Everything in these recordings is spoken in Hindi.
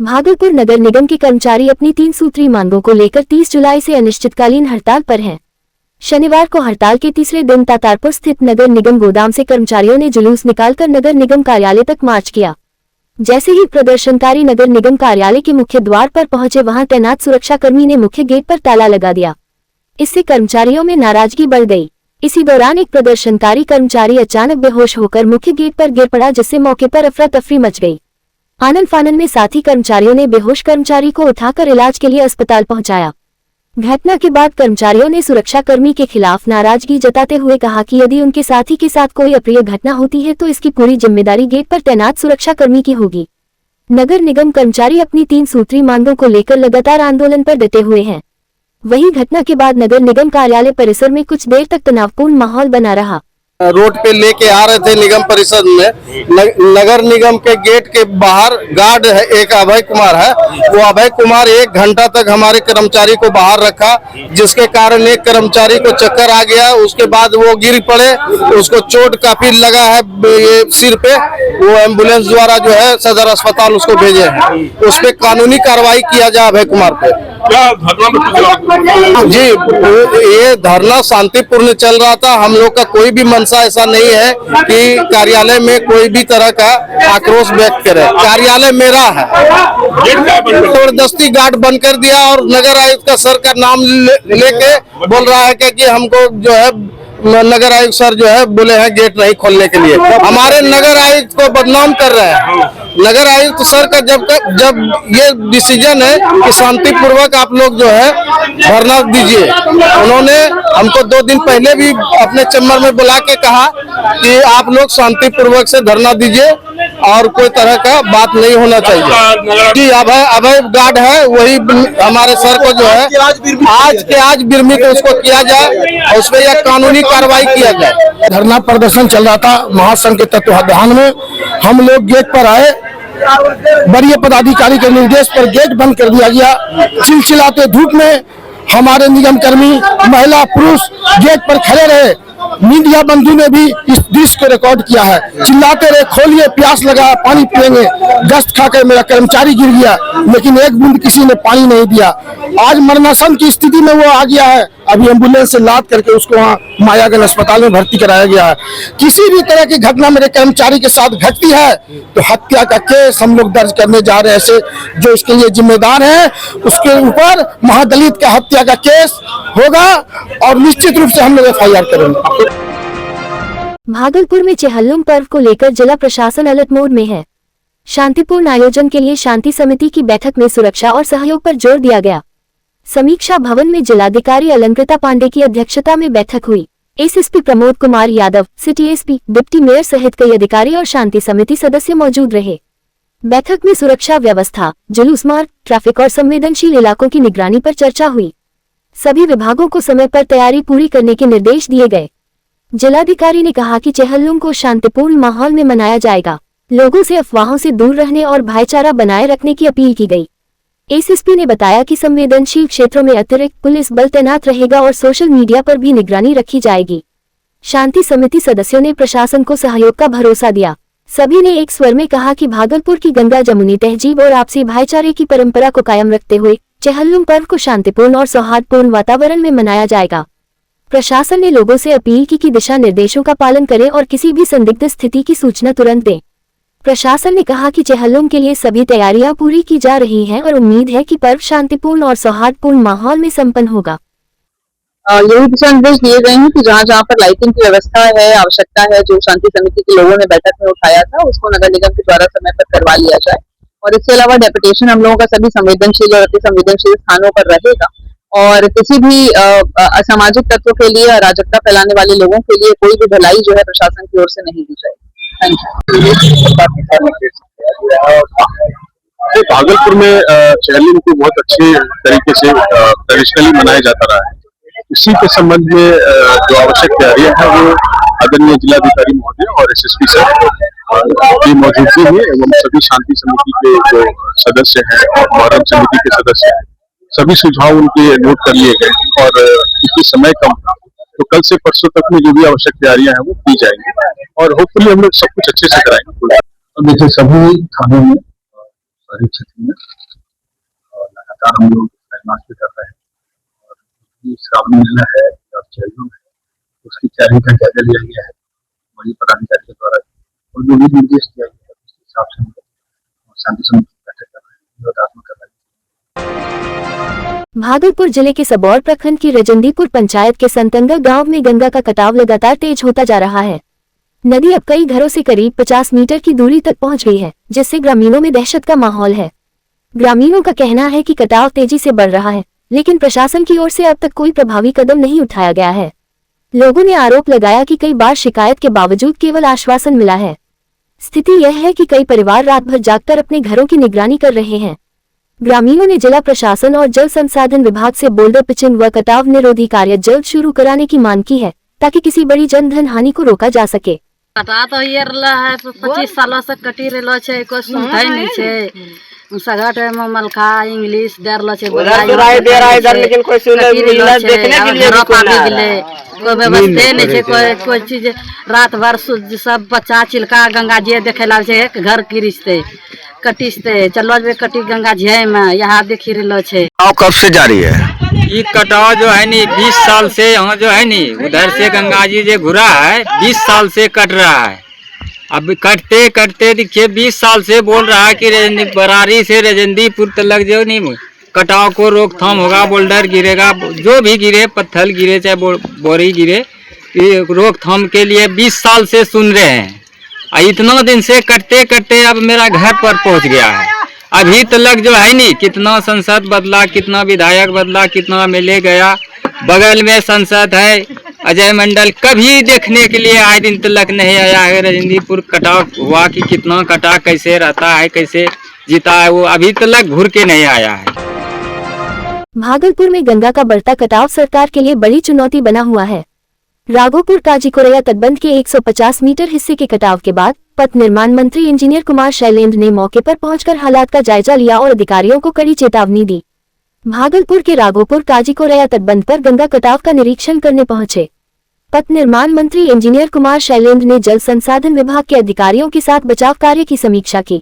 भागलपुर नगर निगम के कर्मचारी अपनी 3 सूत्री मांगों को लेकर 30 जुलाई से अनिश्चितकालीन हड़ताल पर हैं। शनिवार को हड़ताल के तीसरे दिन तातारपुर स्थित नगर निगम गोदाम से कर्मचारियों ने जुलूस निकालकर नगर निगम कार्यालय तक मार्च किया। जैसे ही प्रदर्शनकारी नगर निगम कार्यालय के मुख्य द्वार पर पहुंचे, वहां तैनात सुरक्षाकर्मी ने मुख्य गेट पर ताला लगा दिया। इससे कर्मचारियों में नाराजगी बढ़ गई। इसी दौरान एक प्रदर्शनकारी कर्मचारी अचानक बेहोश होकर मुख्य गेट पर गिर पड़ा, जिससे मौके पर अफरा तफरी मच गई। आनन फानन में साथी कर्मचारियों ने बेहोश कर्मचारी को उठाकर इलाज के लिए अस्पताल पहुंचाया। घटना के बाद कर्मचारियों ने सुरक्षाकर्मी के खिलाफ नाराजगी जताते हुए कहा कि यदि उनके साथी के साथ कोई अप्रिय घटना होती है तो इसकी पूरी जिम्मेदारी गेट पर तैनात सुरक्षाकर्मी की होगी। नगर निगम कर्मचारी अपनी 3 सूत्री मांगों को लेकर लगातार आंदोलन पर डटे हुए हैं। वहीं घटना के बाद नगर निगम कार्यालय परिसर में कुछ देर तक तनावपूर्ण माहौल बना रहा। रोड पे लेके आ रहे थे निगम परिषद में। नगर निगम के गेट के बाहर गार्ड है, एक अभय कुमार है। वो अभय कुमार 1 घंटा तक हमारे कर्मचारी को बाहर रखा, जिसके कारण एक कर्मचारी को चक्कर आ गया। उसके बाद वो गिर पड़े, उसको चोट काफी लगा है ये सिर पे। वो एम्बुलेंस द्वारा जो है सदर अस्पताल उसको भेजे हैं। उस पे कानूनी कार्रवाई किया जाए अभय कुमार पे। जी, ये धरना शांतिपूर्ण चल रहा था। हम लोग का कोई भी मंशा ऐसा नहीं है कि कार्यालय में कोई भी तरह का आक्रोश व्यक्त करे। कार्यालय मेरा है। जबरदस्ती गार्ड बंद कर दिया और नगर आयुक्त का सर का नाम लेके बोल रहा है कि हमको जो है नगर आयुक्त सर जो है बोले हैं गेट नहीं खोलने के लिए। हमारे नगर आयुक्त को बदनाम कर रहे हैं। नगर आयुक्त सर का जब ये डिसीजन है कि शांतिपूर्वक आप लोग जो है धरना दीजिए। उन्होंने हमको 2 दिन पहले भी अपने चैम्बर में बुला के कहा कि आप लोग शांतिपूर्वक से धरना दीजिए और कोई तरह का बात नहीं होना चाहिए। जी, अभय गार्ड है, वही हमारे सर को जो है आज बिरमित उसको किया जाए और उस पर यह कानूनी कार्रवाई किया जाए। धरना प्रदर्शन चल रहा था महासंघ के तत्वाधान में। हम लोग गेट पर आए, वरीय पदाधिकारी के निर्देश पर गेट बंद कर दिया गया। चिलचिलाते धूप में हमारे निगम कर्मी, महिला पुरुष गेट पर खड़े रहे। मीडिया बंधु ने भी इस दृश्य को रिकॉर्ड किया है। चिल्लाते रहे, खोलिए, प्यास लगा, पानी पिएंगे। गश्त खाकर मेरा कर्मचारी गिर गया, लेकिन एक बूंद किसी ने पानी नहीं दिया। आज मरणासन की स्थिति में वो आ गया है। अभी एम्बुलेंस से लाद करके उसको वहाँ मायागंज अस्पताल में भर्ती कराया गया है। किसी भी तरह की घटना मेरे कर्मचारी के साथ घटती है तो हत्या का केस हम लोग दर्ज करने जा रहे हैं। ऐसे जो इसके लिए जिम्मेदार है उसके ऊपर महादलित का हत्या का केस होगा और निश्चित रूप से हम लोग FIR करेंगे। भागलपुर में चेहल्लुम पर्व को लेकर जिला प्रशासन अलर्ट मोड में है। शांतिपूर्ण आयोजन के लिए शांति समिति की बैठक में सुरक्षा और सहयोग पर जोर दिया गया। समीक्षा भवन में जिलाधिकारी अलंकृता पांडे की अध्यक्षता में बैठक हुई। SSP Pramod Kumar Yadav, city SP, deputy mayor सहित कई अधिकारी और शांति समिति सदस्य मौजूद रहे। बैठक में सुरक्षा व्यवस्था, जुलूस मार्ग, ट्रैफिक और संवेदनशील इलाकों की निगरानी पर चर्चा हुई। सभी विभागों को समय पर तैयारी पूरी करने के निर्देश दिए गए। जिलाधिकारी ने कहा कि चेहल्लुम को शांतिपूर्ण माहौल में मनाया जाएगा। लोगों से अफवाहों से दूर रहने और भाईचारा बनाए रखने की अपील की गई। एसएसपी ने बताया कि संवेदनशील क्षेत्रों में अतिरिक्त पुलिस बल तैनात रहेगा और सोशल मीडिया पर भी निगरानी रखी जाएगी। शांति समिति सदस्यों ने प्रशासन को सहयोग का भरोसा दिया। सभी ने एक स्वर में कहा कि भागलपुर की गंगा जमुनी तहजीब और आपसी भाईचारे की परंपरा को कायम रखते हुए चेहल्लुम पर्व को शांतिपूर्ण और सौहार्दपूर्ण वातावरण में मनाया जाएगा। प्रशासन ने लोगों से अपील की कि दिशा निर्देशों का पालन करें और किसी भी संदिग्ध स्थिति की सूचना तुरंत दें। प्रशासन ने कहा कि चेहल्लुम के लिए सभी तैयारियां पूरी की जा रही हैं और उम्मीद है कि पर्व शांतिपूर्ण और सौहार्दपूर्ण माहौल में संपन्न होगा। यही दिशा निर्देश दिए गए हैं कि जहाँ जहाँ पर लाइटिंग की व्यवस्था है, आवश्यकता है, जो शांति समिति के लोगों ने बैठक में उठाया था उसको नगर निगम के द्वारा समय पर करवा लिया जाए। और इसके अलावा डेपुटेशन हम लोगों का सभी संवेदनशील और अति संवेदनशील स्थानों पर रहेगा और किसी भी असामाजिक तत्वों के लिए, अराजकता फैलाने वाले लोगों के लिए कोई भी ढलाई जो है प्रशासन की ओर से नहीं दी जाएगी। भागलपुर में चेहल्लुम को बहुत अच्छे तरीके से ट्रेडिशनली मनाया जाता रहा है। इसी के संबंध में जो आवश्यक तैयारियां हैं वो आदरणीय जिलाधिकारी महोदय और एसएसपी सर की मौजूदगी में एवं सभी शांति समिति के जो सदस्य हैं और मोहर्रम समिति के सदस्य हैं, सभी सुझाव उनके नोट कर लिए गए और क्योंकि समय कम था तो कल से परसों तक में जो भी आवश्यक तैयारियां हैं वो की जाएंगी और होपफुली हम लोग सब कुछ अच्छे से कराएंगे। देखिए, सभी थानों में शहरी क्षेत्र में, और लगातार हम लोग प्रयास भी कर रहे हैं। और ये श्रावणी मेला है और चैलम है, उसकी तैयारी का जायजा लिया गया है वही पदाधिकारी के द्वारा, और जो भी निर्देश दिया गया है उसके हिसाब से हम लोग शांति समिति की बैठक कर रहे हैं, विरोधात्मक कर रहे हैं। भागलपुर जिले के सबौर प्रखंड की रजंदीपुर पंचायत के संतंगा गांव में गंगा का कटाव लगातार तेज होता जा रहा है। नदी अब कई घरों से करीब 50 मीटर की दूरी तक पहुंच गई है, जिससे ग्रामीणों में दहशत का माहौल है। ग्रामीणों का कहना है कि कटाव तेजी से बढ़ रहा है, लेकिन प्रशासन की ओर से अब तक कोई प्रभावी कदम नहीं उठाया गया है। लोगों ने आरोप लगाया कि कई बार शिकायत के बावजूद केवल आश्वासन मिला है। स्थिति यह है कि कई परिवार रात भर जागकर अपने घरों की निगरानी कर रहे हैं। ग्रामीणों ने जिला प्रशासन और जल संसाधन विभाग से बोल्डर पिचिंग व कटाव निरोधी कार्य जल्द शुरू कराने की मांग की है, ताकि किसी बड़ी जनधन हानि को रोका जा सके। कटा तो ये रहा है 25 सालों से कटी रहलो छे, कोई सुनते नहीं छे। सगट में मलखा इंग्लिश डरलो छे, उधर सुनाई दे रहा है इधर, लेकिन कोई सुने मिलना देखने के लिए भी कोई नहीं है। कोई व्यवस्था नहीं छे, कोई चीज रात भर सब बच्चा चिलका गंगा जी देखे लाग छे, एक घर गिरते कटिसते चलो जे कटी गंगा जी में यहाँ देखी रहलो छे। कब से जारी है ये कटाव जो है नी 20 साल से यहाँ जो है नी उधर से गंगा जी जो घुरा है 20 साल से कट रहा है। अब कटते कटते देखिए 20 साल से बोल रहा है कि बरारी से रजंदीपुर तक जो नहीं कटाव को रोकथाम होगा, बोल्डर गिरेगा, जो भी गिरे पत्थर गिरे चाहे बोरी गिरे, रोकथाम के लिए 20 साल से सुन रहे हैं। इतना दिन से कटते कटते अब मेरा घर पर पहुंच गया है। अभी तक जो है नहीं कितना संसद बदला, कितना विधायक बदला, कितना एमएलए गया, बगल में संसद है अजय मंडल, कभी देखने के लिए आए दिन तक नहीं आया है। रजंदीपुर कटाव हुआ कि कितना कटा, कैसे रहता है, कैसे जीता है, वो अभी तक घूर के नहीं आया है। भागलपुर में गंगा का बढ़ता कटाव सरकार के लिए बड़ी चुनौती बना हुआ है। राघोपुर काजीकोरैया तटबंध के 150 मीटर हिस्से के कटाव के बाद पथ निर्माण मंत्री इंजीनियर कुमार शैलेंद्र ने मौके पर पहुंचकर हालात का जायजा लिया और अधिकारियों को कड़ी चेतावनी दी। भागलपुर के राघोपुर काजीकोरैया तटबंध पर गंगा कटाव का निरीक्षण करने पहुंचे पथ निर्माण मंत्री इंजीनियर कुमार शैलेंद्र ने जल संसाधन विभाग के अधिकारियों के साथ बचाव कार्य की समीक्षा की।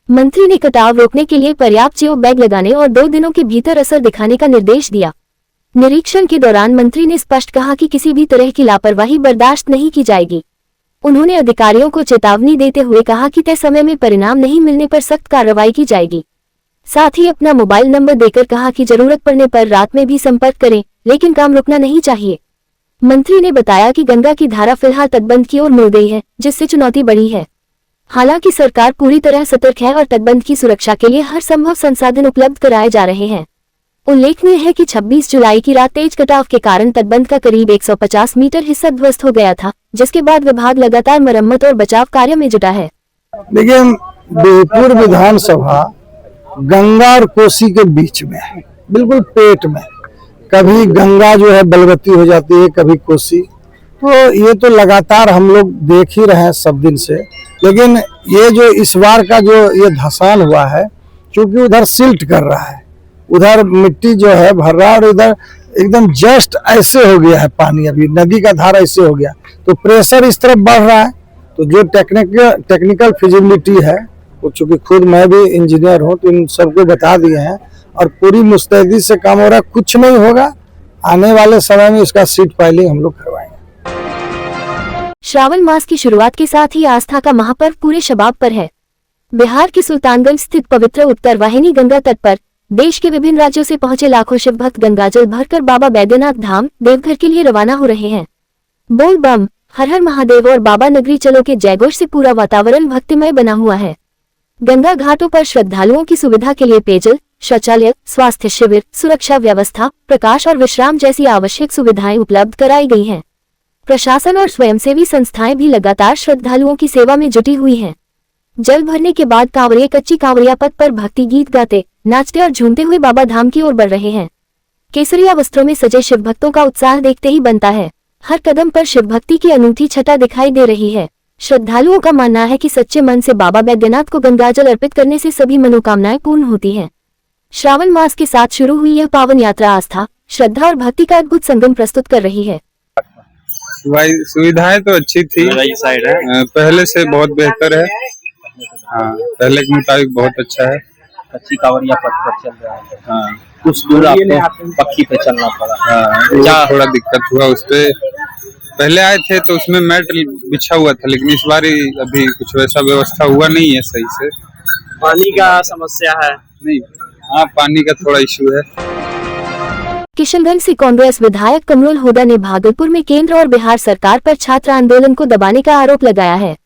मंत्री ने कटाव रोकने के लिए पर्याप्त जियो बैग लगाने और 2 दिनों के भीतर असर दिखाने का निर्देश दिया। निरीक्षण के दौरान मंत्री ने स्पष्ट कहा कि किसी भी तरह की लापरवाही बर्दाश्त नहीं की जाएगी। उन्होंने अधिकारियों को चेतावनी देते हुए कहा कि तय समय में परिणाम नहीं मिलने पर सख्त कार्रवाई की जाएगी। साथ ही अपना मोबाइल नंबर देकर कहा कि जरूरत पड़ने पर रात में भी संपर्क करें, लेकिन काम रुकना नहीं चाहिए। मंत्री ने बताया कि गंगा की धारा फिलहाल तटबंध की ओर मुड़ गई है, जिससे चुनौती बढ़ी है। हालांकि सरकार पूरी तरह सतर्क है और तटबंध की सुरक्षा के लिए हर संभव संसाधन उपलब्ध कराए जा रहे हैं। उल्लेखनीय है कि 26 जुलाई की रात तेज कटाव के कारण तटबंध का करीब 150 मीटर हिस्सा ध्वस्त हो गया था, जिसके बाद विभाग लगातार मरम्मत और बचाव कार्य में जुटा है। देखिए, बिहपुर विधानसभा गंगा और कोसी के बीच में है, बिल्कुल पेट में। कभी गंगा जो है बलवती हो जाती है, कभी कोसी, तो ये तो लगातार हम लोग देख ही रहे हैं सब दिन से। लेकिन ये जो इस बार का जो ये धसान हुआ है, क्योंकि उधर सिल्ट कर रहा है, उधर मिट्टी जो है भर रहा है और इधर एकदम जस्ट ऐसे हो गया है पानी, अभी नदी का धारा ऐसे हो गया, तो प्रेशर इस तरफ बढ़ रहा है। तो जो टेक्निकल फिजिबिलिटी है, वो चूंकि खुद मैं भी इंजीनियर हूँ तो इन सबको बता दिए हैं और पूरी मुस्तैदी से काम हो रहा है। कुछ नहीं होगा, आने वाले समय में इसका सीट पाइलिंग हम लोग करवाएंगे। श्रावण मास की शुरुआत के साथ ही आस्था का महापर्व पूरे शबाब पर है। बिहार के सुल्तानगंज स्थित पवित्र उत्तर वाहिनी गंगा तट पर देश के विभिन्न राज्यों से पहुंचे लाखों शिव भक्त गंगाजल भरकर बाबा बैद्यनाथ धाम देवघर के लिए रवाना हो रहे हैं। बोल बम, हर हर महादेव और बाबा नगरी चलो के जयघोष से पूरा वातावरण भक्तिमय बना हुआ है। गंगा घाटों पर श्रद्धालुओं की सुविधा के लिए पेयजल, शौचालय, स्वास्थ्य शिविर, सुरक्षा व्यवस्था, प्रकाश और विश्राम जैसी आवश्यक सुविधाएं उपलब्ध कराई गई हैं। प्रशासन और स्वयंसेवी संस्थाएं भी लगातार श्रद्धालुओं की सेवा में जुटी हुई हैं। जल भरने के बाद कांवड़िए कच्ची कांवड़िया पथ पर भक्ति गीत गाते, नाचते और झूमते हुए बाबा धाम की ओर बढ़ रहे हैं। केसरिया वस्त्रों में सजे शिव भक्तों का उत्साह देखते ही बनता है। हर कदम पर शिव भक्ति की अनूठी छटा दिखाई दे रही है। श्रद्धालुओं का मानना है कि सच्चे मन से बाबा बैद्यनाथ को गंगाजल अर्पित करने से सभी मनोकामनाएं पूर्ण होती हैं। श्रावण मास के साथ शुरू हुई यह पावन यात्रा आस्था, श्रद्धा और भक्ति का अद्भुत संगम प्रस्तुत कर रही है। सुविधाएं तो अच्छी थी, पहले से बहुत बेहतर है। हाँ, पहले के मुताबिक बहुत अच्छा है। कच्ची कावड़िया पथ पर चल रहा है। हाँ कुछ दूर आपको पक्की पे चलना पड़ा। हाँ क्या थोड़ा दिक्कत हुआ उस पे। पहले आए थे तो उसमें मैट बिछा हुआ था, लेकिन इस बार अभी कुछ वैसा व्यवस्था हुआ नहीं है सही से। पानी का समस्या है? नहीं, हाँ पानी का थोड़ा इशू है। किशनगंज से कांग्रेस विधायक कमरुल हुदा ने भागलपुर में केंद्र और बिहार सरकार पर छात्र आंदोलन को दबाने का आरोप लगाया है।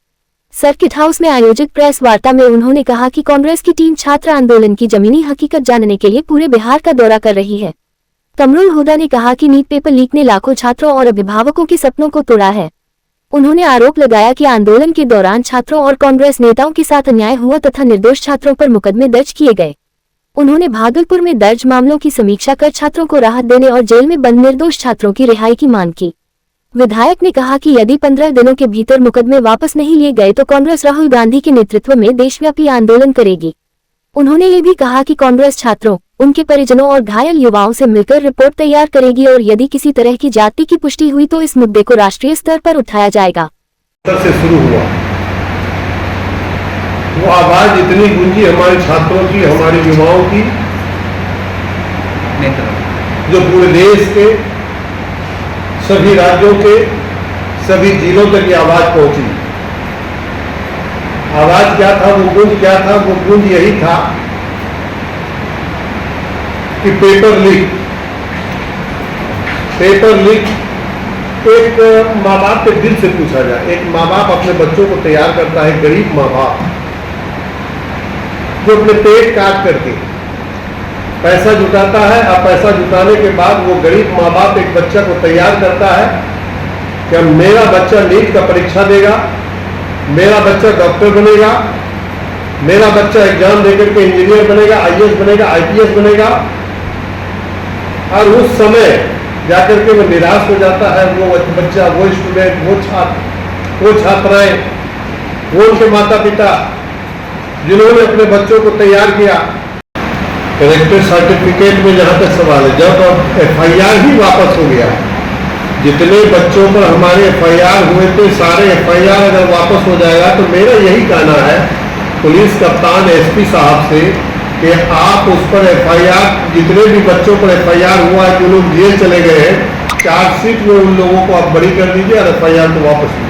सर्किट हाउस में आयोजित प्रेस वार्ता में उन्होंने कहा कि कांग्रेस की टीम छात्र आंदोलन की जमीनी हकीकत जानने के लिए पूरे बिहार का दौरा कर रही है। कमरुल हुदा ने कहा कि नीट पेपर लीक ने लाखों छात्रों और अभिभावकों के सपनों को तोड़ा है। उन्होंने आरोप लगाया कि आंदोलन के दौरान छात्रों और कांग्रेस नेताओं के साथ अन्याय हुआ तथा निर्दोष छात्रों पर मुकदमे दर्ज किए गए। उन्होंने भागलपुर में दर्ज मामलों की समीक्षा कर छात्रों को राहत देने और जेल में बंद निर्दोष छात्रों की रिहाई की मांग की। विधायक ने कहा कि यदि 15 दिनों के भीतर मुकदमे वापस नहीं लिए गए तो कांग्रेस राहुल गांधी के नेतृत्व में देशव्यापी आंदोलन करेगी। उन्होंने ये भी कहा कि कांग्रेस छात्रों, उनके परिजनों और घायल युवाओं से मिलकर रिपोर्ट तैयार करेगी और यदि किसी तरह की जाति की पुष्टि हुई तो इस मुद्दे को राष्ट्रीय स्तर पर उठाया जाएगा। से शुरू हुआ वो आवाज इतनी गूंजी हमारे छात्रों की, हमारे युवाओं की, जो पूरे देश के सभी राज्यों के सभी जिलों तक ये आवाज पहुंची। आवाज क्या था, वो गूंज क्या था? वो गूंज यही था कि पेपर लीक एक माँ बाप के दिल से पूछा जाए। एक माँ बाप अपने बच्चों को तैयार करता है, गरीब माँ बाप जो अपने पेट काट करके पैसा जुटाता है। अब पैसा जुटाने के बाद वो गरीब माँ बाप एक बच्चा को तैयार करता है कि अब मेरा बच्चा नीट का परीक्षा देगा, मेरा बच्चा डॉक्टर बनेगा, मेरा बच्चा एग्जाम देकर के इंजीनियर बनेगा, IAS बनेगा, IPS बनेगा। और उस समय जाकर के वो निराश हो जाता है। वो बच्चा, वो स्टूडेंट, वो छात्र, वो छात्राएं, वो उनके माता पिता जिन्होंने अपने बच्चों को तैयार किया। करेक्टर सर्टिफिकेट में जहाँ तक सवाल है, जब FIR ही वापस हो गया, जितने बच्चों पर हमारे FIR हुए थे सारे FIR अगर वापस हो जाएगा तो मेरा यही कहना है पुलिस कप्तान SP साहब से कि आप उस पर FIR, जितने भी बच्चों पर FIR हुआ है, जो लोग जेल चले गए हैं, चार्जशीट में उन लोगों को आप बरी कर दीजिए और FIR को वापस लीजिए।